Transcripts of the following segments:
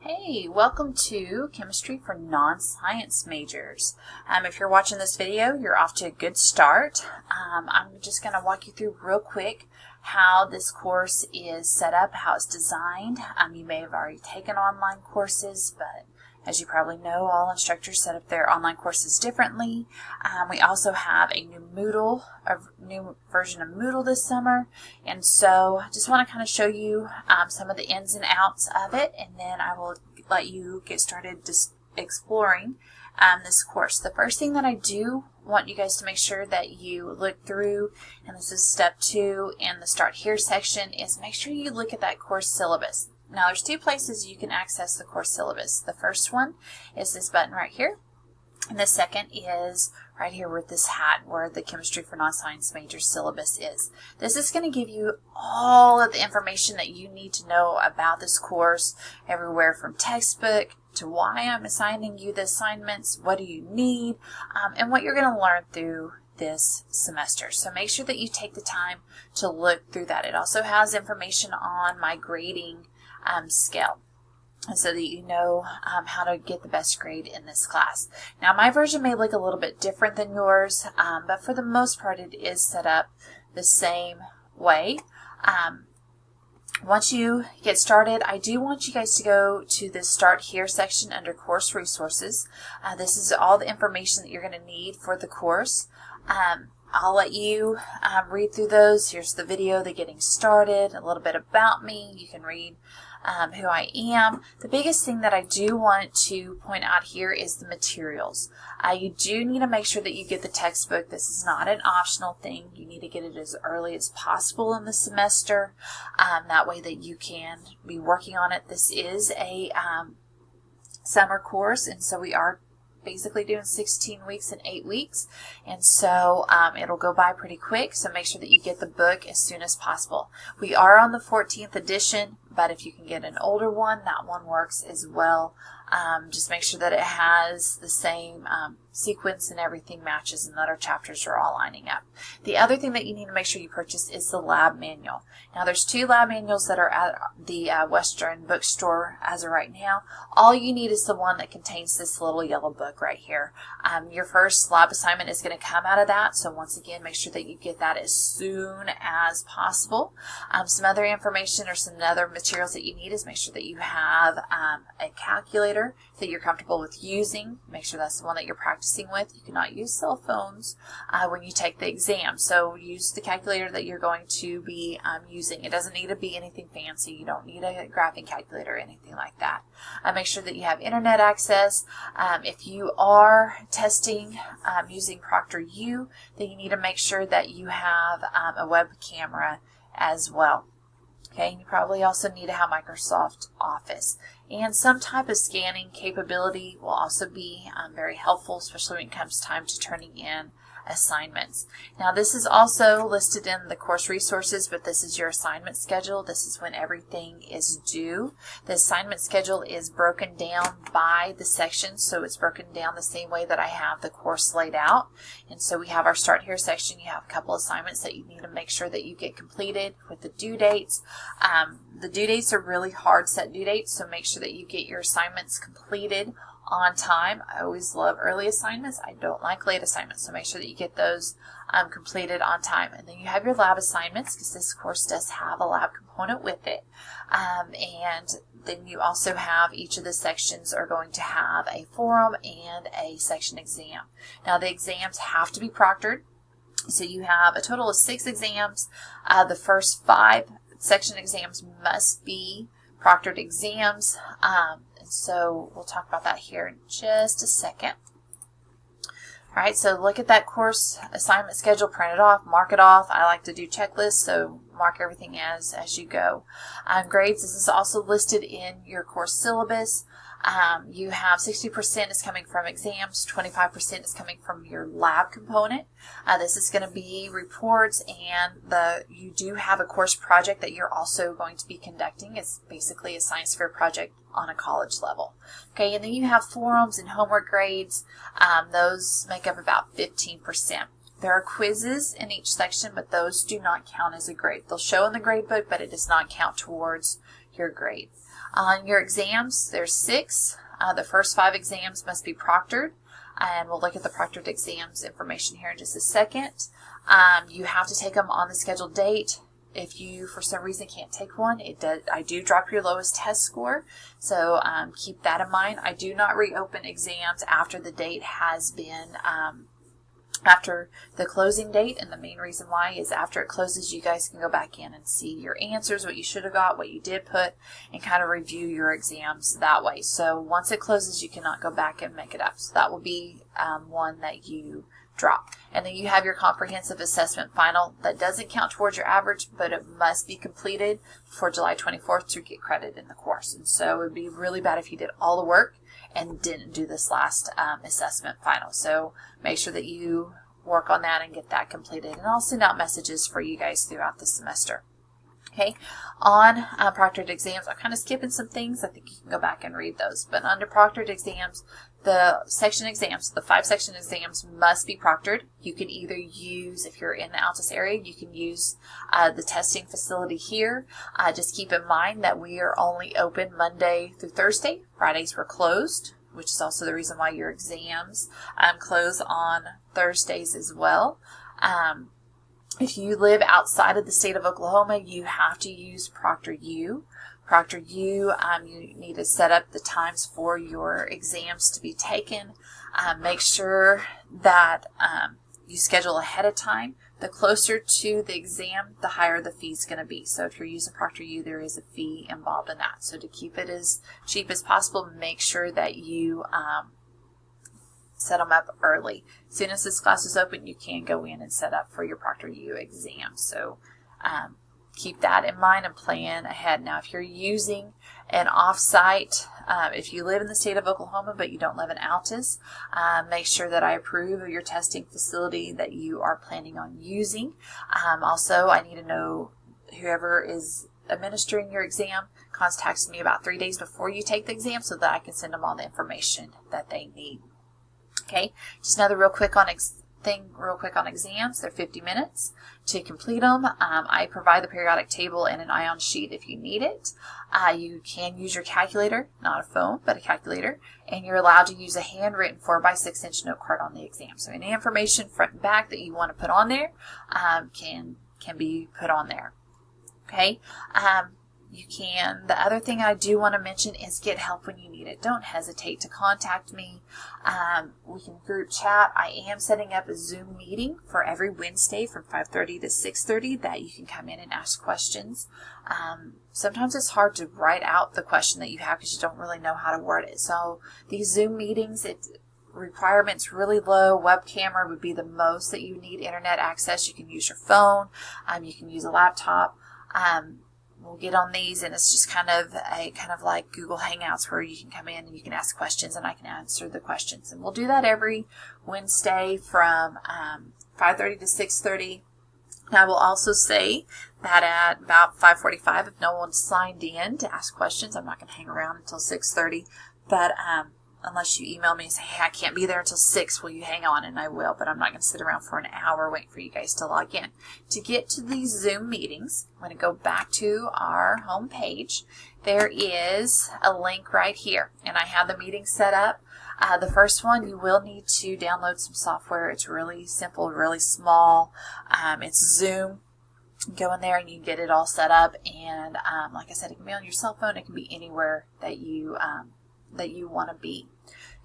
Hey, welcome to Chemistry for Non-Science Majors. If you're watching this video, you're off to a good start. I'm just going to walk you through real quick how this course is set up, how it's designed. You may have already taken online courses, but as you probably know, all instructors set up their online courses differently. We also have a new version of Moodle this summer, and so I just want to kind of show you some of the ins and outs of it, and then I will let you get started just exploring this course. The first thing that I do want you guys to make sure that you look through, and this is step 2 in the Start Here section, is make sure you look at that course syllabus. Now there's 2 places you can access the course syllabus. The first one is this button right here, and the second is right here with this hat where the Chemistry for Non-Science Majors syllabus is. This is going to give you all of the information that you need to know about this course, everywhere from textbook to why I'm assigning you the assignments, what do you need, and what you're going to learn through this semester. So make sure that you take the time to look through that. It also has information on my grading scale, so that you know how to get the best grade in this class. Now my version may look a little bit different than yours, but for the most part it is set up the same way. Once you get started, I do want you guys to go to the Start Here section under Course Resources. This is all the information that you're going to need for the course. I'll let you read through those. Here's the video, the getting started, a little bit about me. You can read who I am. The biggest thing that I do want to point out here is the materials. You do need to make sure that you get the textbook. This is not an optional thing. You need to get it as early as possible in the semester. That way that you can be working on it. This is a summer course, and so we are basically doing 16 weeks in 8 weeks, and so it'll go by pretty quick, so make sure that you get the book as soon as possible. We are on the 14th edition, but if you can get an older one, that one works as well. Just make sure that it has the same sequence and everything matches, and that our chapters are all lining up. The other thing that you need to make sure you purchase is the lab manual. Now there's 2 lab manuals that are at the Western bookstore as of right now. All you need is the one that contains this little yellow book right here. Your first lab assignment is going to come out of that, so once again make sure that you get that as soon as possible. Some other information or some other materials that you need is make sure that you have a calculator that you're comfortable with using. Make sure that's the one that you're practicing with. You cannot use cell phones when you take the exam, so use the calculator that you're going to be using. It doesn't need to be anything fancy. You don't need a graphing calculator or anything like that. Make sure that you have internet access. If you are testing using ProctorU, then you need to make sure that you have a web camera as well. Okay, and you probably also need to have Microsoft Office. And some type of scanning capability will also be very helpful, especially when it comes time to turning in assignments. Now this is also listed in the course resources, but this is your assignment schedule. This is when everything is due. The assignment schedule is broken down by the section, so it's broken down the same way that I have the course laid out. And so we have our Start Here section. You have a couple assignments that you need to make sure that you get completed with the due dates. The due dates are really hard set due dates, so make sure that you get your assignments completed on time. I always love early assignments. I don't like late assignments, so make sure that you get those completed on time. And then you have your lab assignments, because this course does have a lab component with it. And then you also have each of the sections are going to have a forum and a section exam. Now the exams have to be proctored, so you have a total of 6 exams. The first 5 section exams must be proctored exams. So we'll talk about that here in just a second. All right, so look at that course assignment schedule, print it off, mark it off. I like to do checklists, so mark everything as you go. Grades, this is also listed in your course syllabus. You have 60% is coming from exams, 25% is coming from your lab component. This is going to be reports, and you do have a course project that you're also going to be conducting. It's basically a science fair project on a college level. Okay, and then you have forums and homework grades. Those make up about 15%. There are quizzes in each section, but those do not count as a grade. They'll show in the grade book, but it does not count towards your grade. On your exams, there's 6. The first 5 exams must be proctored, and we'll look at the proctored exams information here in just a second. You have to take them on the scheduled date. If you, for some reason, can't take one, I do drop your lowest test score, so keep that in mind. I do not reopen exams after the date has been, after the closing date, and the main reason why is after it closes, you guys can go back in and see your answers, what you should have got, what you did put, and kind of review your exams that way. So once it closes, you cannot go back and make it up. So that will be one that you drop. And then you have your comprehensive assessment final that doesn't count towards your average, but it must be completed before July 24th to get credit in the course. And so it would be really bad if you did all the work and didn't do this last assessment final. So make sure that you work on that and get that completed. And I'll send out messages for you guys throughout the semester. Okay, on proctored exams, I'm kind of skipping some things. I think you can go back and read those. But under proctored exams, the section exams, the 5 section exams must be proctored. You can either use, if you're in the Altus area, you can use the testing facility here. Just keep in mind that we are only open Monday through Thursday. Fridays we're closed, which is also the reason why your exams close on Thursdays as well. If you live outside of the state of Oklahoma, you have to use ProctorU. ProctorU, you need to set up the times for your exams to be taken. Make sure that you schedule ahead of time. The closer to the exam, the higher the fee is going to be. So if you're using ProctorU, there is a fee involved in that. So to keep it as cheap as possible, make sure that you set them up early. As soon as this class is open, you can go in and set up for your ProctorU exam. So keep that in mind and plan ahead. Now, if you're using an off-site, if you live in the state of Oklahoma but you don't live in Altus, make sure that I approve of your testing facility that you are planning on using. Also, I need to know whoever is administering your exam contacts me about 3 days before you take the exam so that I can send them all the information that they need. Okay, just another real quick on exams. They're 50 minutes to complete them. I provide the periodic table and an ion sheet if you need it. You can use your calculator, not a phone, but a calculator, and you're allowed to use a handwritten 4x6-inch note card on the exam. So any information front and back that you want to put on there can be put on there. Okay. The other thing I do want to mention is get help when you need it. Don't hesitate to contact me. We can group chat. I am setting up a Zoom meeting for every Wednesday from 5:30 to 6:30 that you can come in and ask questions. Sometimes it's hard to write out the question that you have because you don't really know how to word it. So these Zoom meetings, requirements really low. Web camera would be the most that you need. Internet access, you can use your phone. You can use a laptop. We'll get on these, and it's just kind of like Google Hangouts where you can come in and you can ask questions and I can answer the questions. And we'll do that every Wednesday from 5:30 to 6:30. I will also say that at about 5:45, if no one's signed in to ask questions, I'm not going to hang around until 6:30. But unless you email me and say, hey, I can't be there until 6, will you hang on? And I will, but I'm not going to sit around for an hour waiting for you guys to log in. To get to these Zoom meetings, I'm going to go back to our home page. There is a link right here, and I have the meeting set up. The first one, you will need to download some software. It's really simple, really small. It's Zoom. Go in there and you can get it all set up. And like I said, it can be on your cell phone. It can be anywhere that you want to be.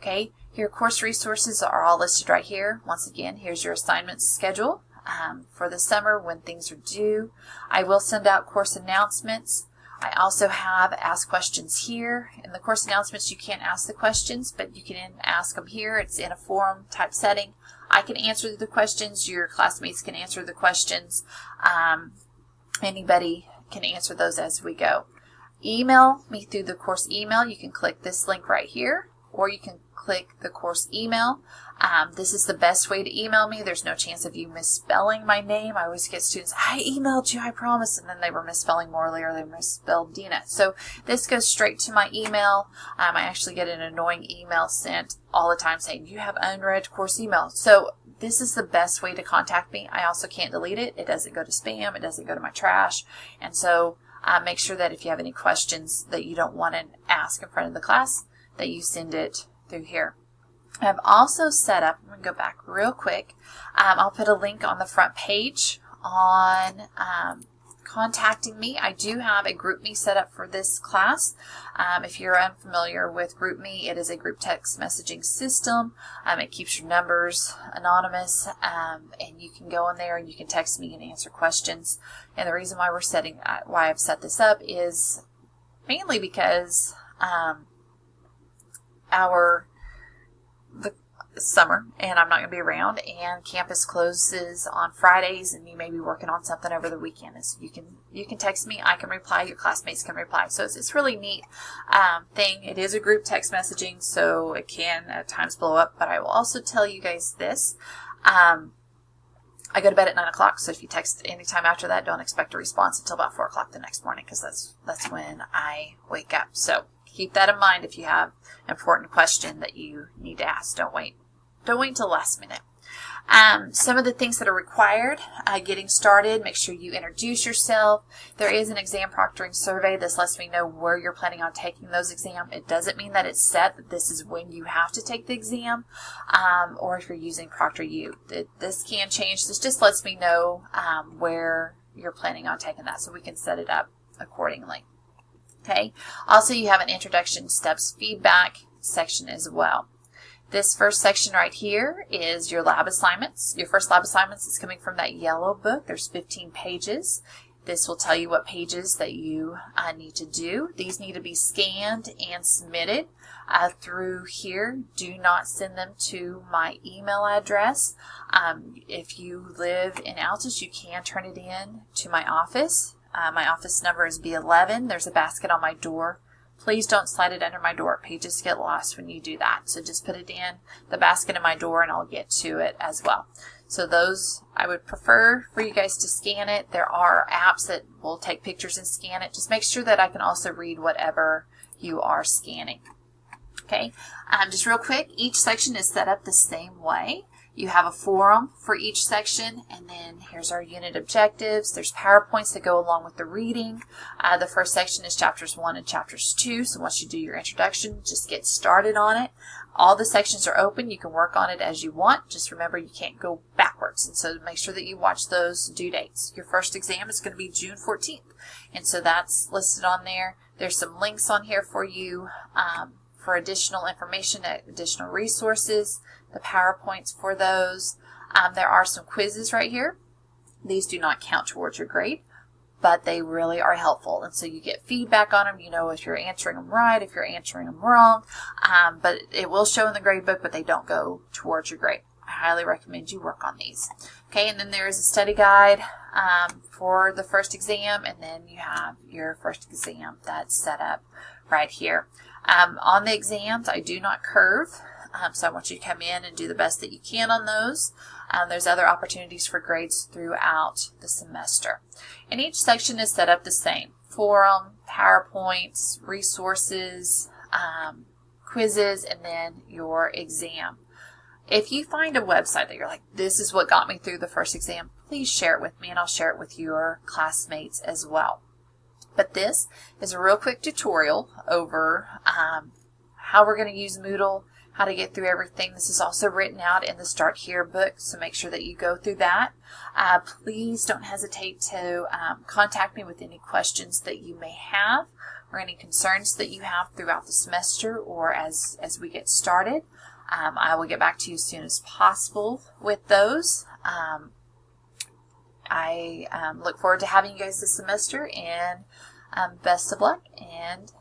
Okay, your course resources are all listed right here. Once again, here's your assignment schedule for the summer when things are due. I will send out course announcements. I also have ask questions here. In the course announcements, you can't ask the questions, but you can ask them here. It's in a forum type setting. I can answer the questions. Your classmates can answer the questions. Anybody can answer those as we go. Email me through the course email. You can click this link right here, or you can click the course email. This is the best way to email me. There's no chance of you misspelling my name. I always get students, I emailed you, I promise, and then they were misspelling Morley or they misspelled Dina. So this goes straight to my email. I actually get an annoying email sent all the time saying, you have unread course email. So this is the best way to contact me. I also can't delete it. It doesn't go to spam. It doesn't go to my trash. And so Make sure that if you have any questions that you don't want to ask in front of the class, that you send it through here. I've also set up, I'm going to go back real quick, I'll put a link on the front page on contacting me. I do have a GroupMe set up for this class. If you're unfamiliar with GroupMe, it is a group text messaging system. It keeps your numbers anonymous, and you can go in there and you can text me and answer questions. And the reason why why I've set this up is mainly because the summer and I'm not going to be around, and campus closes on Fridays, and you may be working on something over the weekend. And so you can text me, I can reply, your classmates can reply. So it's really neat thing. It is a group text messaging, so it can at times blow up. But I will also tell you guys this. I go to bed at 9 o'clock, so if you text anytime after that, don't expect a response until about 4 o'clock the next morning, because that's when I wake up. So keep that in mind if you have an important question that you need to ask. Don't wait until the last minute. Some of the things that are required getting started, make sure you introduce yourself. There is an exam proctoring survey. This lets me know where you're planning on taking those exams. It doesn't mean that it's set that this is when you have to take the exam, or if you're using ProctorU. This can change. This just lets me know where you're planning on taking that, so we can set it up accordingly. Okay. Also, you have an introduction steps feedback section as well. This first section right here is your lab assignments. Your first lab assignments is coming from that yellow book. There's 15 pages. This will tell you what pages that you need to do. These need to be scanned and submitted through here. Do not send them to my email address. If you live in Altus, you can turn it in to my office. My office number is B11. There's a basket on my door. Please don't slide it under my door. Pages get lost when you do that. So just put it in the basket in my door and I'll get to it as well. So those, I would prefer for you guys to scan it. There are apps that will take pictures and scan it. Just make sure that I can also read whatever you are scanning. Okay, just real quick, each section is set up the same way. You have a forum for each section, and then here's our unit objectives. There's PowerPoints that go along with the reading. The first section is chapters 1 and chapters 2, so once you do your introduction, just get started on it. All the sections are open. You can work on it as you want. Just remember you can't go backwards, and so make sure that you watch those due dates. Your first exam is going to be June 14th, and so that's listed on there. There's some links on here for you for additional information, additional resources, the PowerPoints for those. There are some quizzes right here. These do not count towards your grade, but they really are helpful. And so you get feedback on them. You know if you're answering them right, if you're answering them wrong. But it will show in the grade book, but they don't go towards your grade. I highly recommend you work on these. Okay, and then there is a study guide for the first exam, and then you have your first exam that's set up right here. On the exams, I do not curve. So I want you to come in and do the best that you can on those. There's other opportunities for grades throughout the semester. And each section is set up the same. Forum, PowerPoints, resources, quizzes, and then your exam. If you find a website that you're like, this is what got me through the first exam, please share it with me and I'll share it with your classmates as well. But this is a real quick tutorial over how we're going to use Moodle, how to get through everything. This is also written out in the Start Here book, so make sure that you go through that. Please don't hesitate to contact me with any questions that you may have or any concerns that you have throughout the semester or as we get started. I will get back to you as soon as possible with those. I look forward to having you guys this semester, and best of luck and